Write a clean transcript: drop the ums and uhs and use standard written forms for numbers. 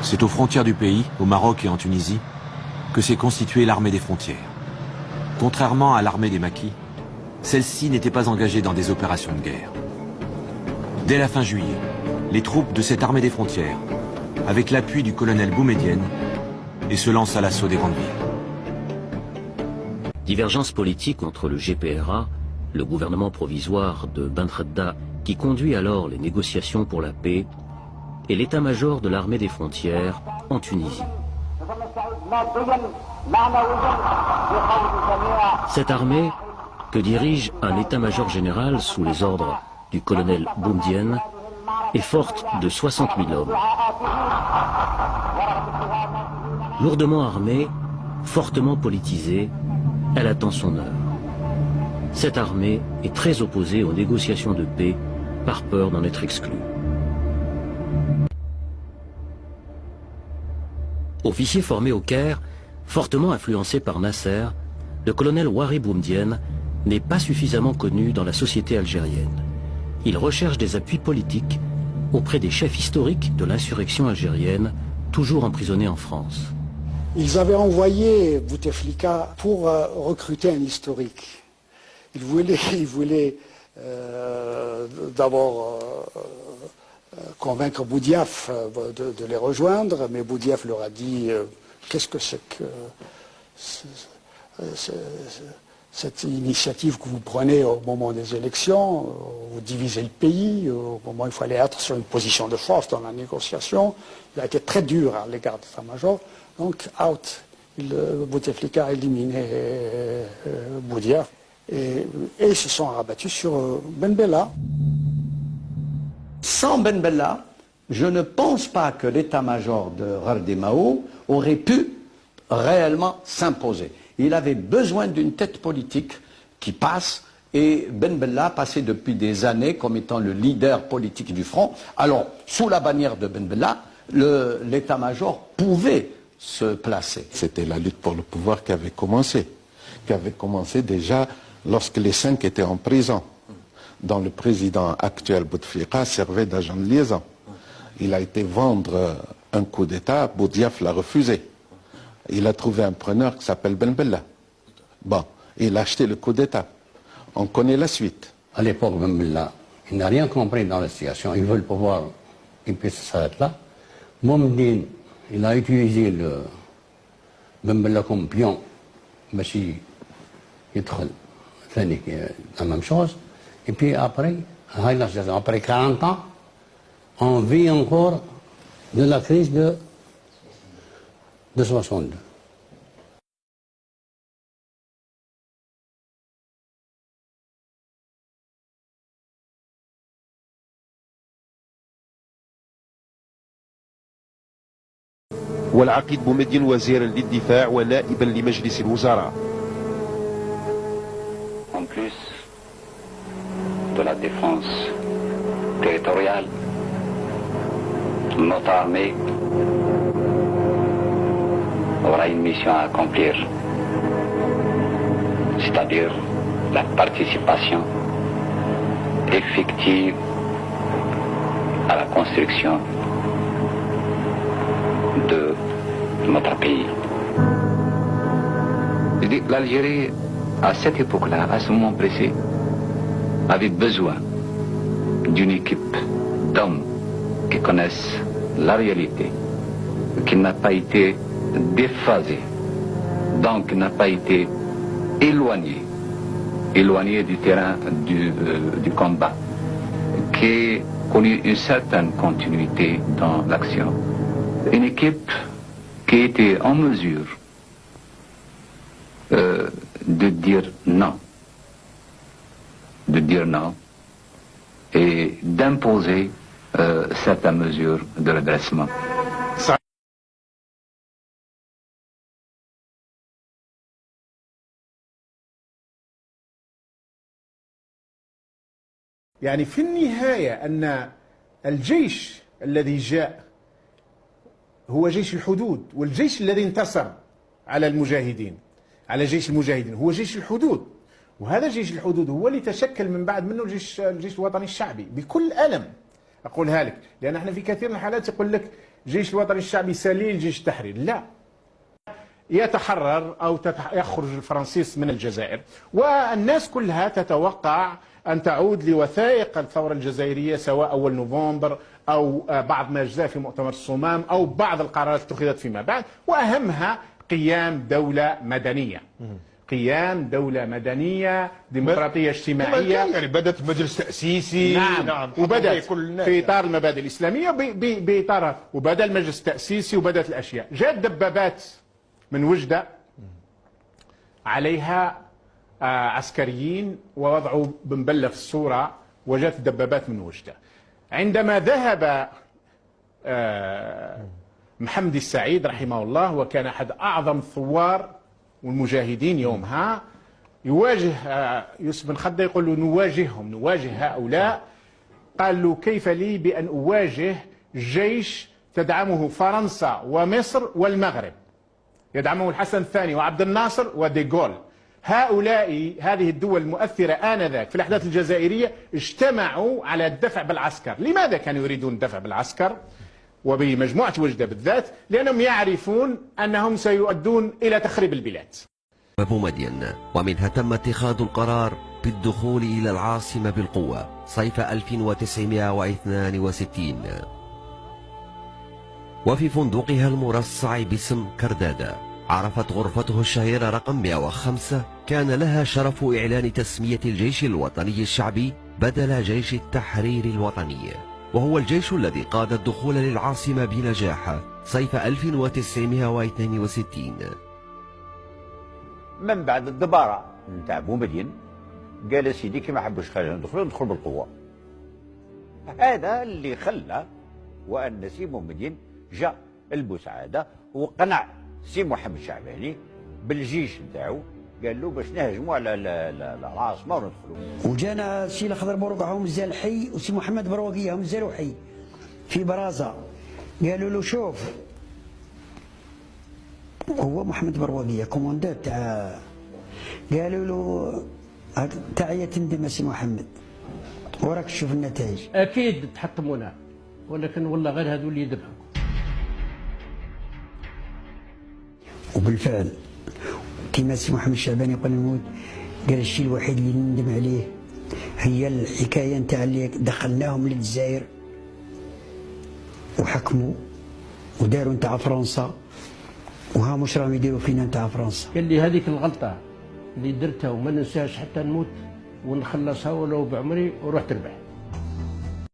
C'est aux frontières du pays, au Maroc et en Tunisie, que s'est constituée l'armée des frontières. Contrairement à l'armée des maquis, celle-ci n'était pas engagée dans des opérations de guerre. Dès la fin juillet, les troupes de cette armée des frontières, avec l'appui du colonel Boumedienne, et se lancent à l'assaut des grandes villes. Divergence politique entre le GPRA, le gouvernement provisoire de Benredda, qui conduit alors les négociations pour la paix, et l'état-major de l'armée des frontières en Tunisie. Cette armée, que dirige un état-major général sous les ordres du colonel Boumedienne, est forte de 60 000 hommes. Lourdement armée, fortement politisée, elle attend son heure. Cette armée est très opposée aux négociations de paix par peur d'en être exclue. Officier formé au Caire, fortement influencé par Nasser, le colonel Ouari Boumedienne n'est pas suffisamment connu dans la société algérienne. Il recherche des appuis politiques auprès des chefs historiques de l'insurrection algérienne, toujours emprisonnés en France. Ils avaient envoyé Bouteflika pour recruter un historique. Ils voulaient d'abord convaincre Boudiaf de les rejoindre, mais Boudiaf leur a dit qu'est-ce que c'est que cette initiative que vous prenez au moment des élections, vous divisez le pays, au moment où il fallait être sur une position de force dans la négociation. Il a été très dur à l'égard de l'état-major. Donc, out. Bouteflika a éliminé Boudiaf et ils se sont rabattus sur Ben Bella. Sans Ben Bella, je ne pense pas que l'état-major de Ghardemao aurait pu réellement s'imposer. Il avait besoin d'une tête politique qui passe, et Ben Bella passait depuis des années comme étant le leader politique du front. Alors, sous la bannière de Ben Bella, l'état-major pouvait se placer. C'était la lutte pour le pouvoir qui avait commencé déjà lorsque les 5 étaient en prison, dont le président actuel Bouteflika servait d'agent de liaison. Il a été vendre un coup d'État, Boudiaf l'a refusé. Il a trouvé un preneur qui s'appelle Ben Bella. Bon, il a acheté le coup d'État. On connaît la suite. À l'époque, Ben Bella, il n'a rien compris dans la situation. Il veut le pouvoir, il puisse s'arrêter là. Boumedienne, il a utilisé le Ben Bella comme pion, mais si il la même chose. Et puis après 40 ans, on vit encore de la crise de 62. والعقيد بومدين وزيرا للدفاع ونائبا لمجلس الوزراء. En plus de la défense territoriale, notre armée aura une mission à accomplir, c'est-à-dire la participation effective à la construction de notre pays. L'Algérie, à cette époque-là, à ce moment précis, avait besoin d'une équipe d'hommes qui connaissent la réalité, qui n'a pas été déphasée, donc n'a pas été éloignée du terrain du combat, qui connu une certaine continuité dans l'action. Une équipe qui était en mesure de dire non et d'imposer certaines mesures de redressement. يعني في النهاية أن الجيش الذي جاء هو جيش الحدود، والجيش الذي انتصر على المجاهدين، على جيش المجاهدين، هو جيش الحدود. وهذا جيش الحدود هو اللي تشكل من بعد منه الجيش الوطني الشعبي بكل ألم. أقولها لك، لأن احنا في كثير من الحالات يقول لك الجيش الوطني الشعبي سليل جيش التحرير، لا، يتحرر أو يخرج الفرنسيس من الجزائر، والناس كلها تتوقع أن تعود لوثائق الثورة الجزائرية سواء أول نوفمبر أو بعض ما أجزاء في مؤتمر الصمام أو بعض القرارات اتخذت فيما بعد، وأهمها قيام دولة مدنية. قيام دولة مدنية ديمقراطية اجتماعية، يعني بدأت مجلس تأسيسي. نعم وبدأت في إطار المبادئ الإسلامية بإطارها، وبدأ المجلس التأسيسي وبدأت الأشياء. جاءت دبابات من وجدة عليها عسكريين ووضعوا بنبلة في الصورة، وجاءت الدبابات من وجدة. عندما ذهب محمد السعيد رحمه الله، وكان أحد أعظم الثوار والمجاهدين يومها، يواجه يوسف بن خدة، يقول له نواجه هؤلاء. قال له كيف لي بأن أواجه جيش تدعمه فرنسا ومصر والمغرب، يدعمه الحسن الثاني وعبد الناصر وديغول. هذه الدول المؤثرة آنذاك في الأحداث الجزائرية اجتمعوا على الدفع بالعسكر. لماذا كانوا يريدون الدفع بالعسكر وبمجموعة وجدة بالذات؟ لأنهم يعرفون أنهم سيؤدون إلى تخريب البلاد. بومدين، ومنها تم اتخاذ القرار بالدخول إلى العاصمة بالقوة صيف 1962، وفي فندقها المرصع باسم كردادة. عرفت غرفته الشهيرة رقم 105 كان لها شرف إعلان تسمية الجيش الوطني الشعبي بدل جيش التحرير الوطني، وهو الجيش الذي قاد الدخول للعاصمة بنجاح صيف 1962. من بعد الدبارة نتاع بومدين قال سيدي كي ما حبوش خلينا ندخل بالقوة. هذا اللي خلى وأن سي بومدين جاء البوسعادة وقنع سي محمد الشعباني بالجيش نتاعو، قال له باش نهجموا على العاصمة وندخلوا. وجانا السي الخضر بوروقع هم مازال حي، وسي محمد برواقية هم مازالوا حي في برازة. قالوا له شوف، هو محمد برواقية كوموندات تاع، قالوا له تعيا تندم سي محمد وراك تشوف النتائج. اكيد تحطمونا، ولكن والله غير هذو اللي يذبحوا. وبالفعل كما سي محمد الشعباني قبل الموت قال الشيء الوحيد اللي ندم عليه هي الحكايه نتاع اللي دخلناهم للجزائر وحكموا وداروا نتاع فرنسا، وها مش راهم يديروا فينا نتاع فرنسا. قال لي هذيك الغلطه اللي درتها وما ننساهاش حتى نموت ونخلصها ولو بعمري وروح تربح.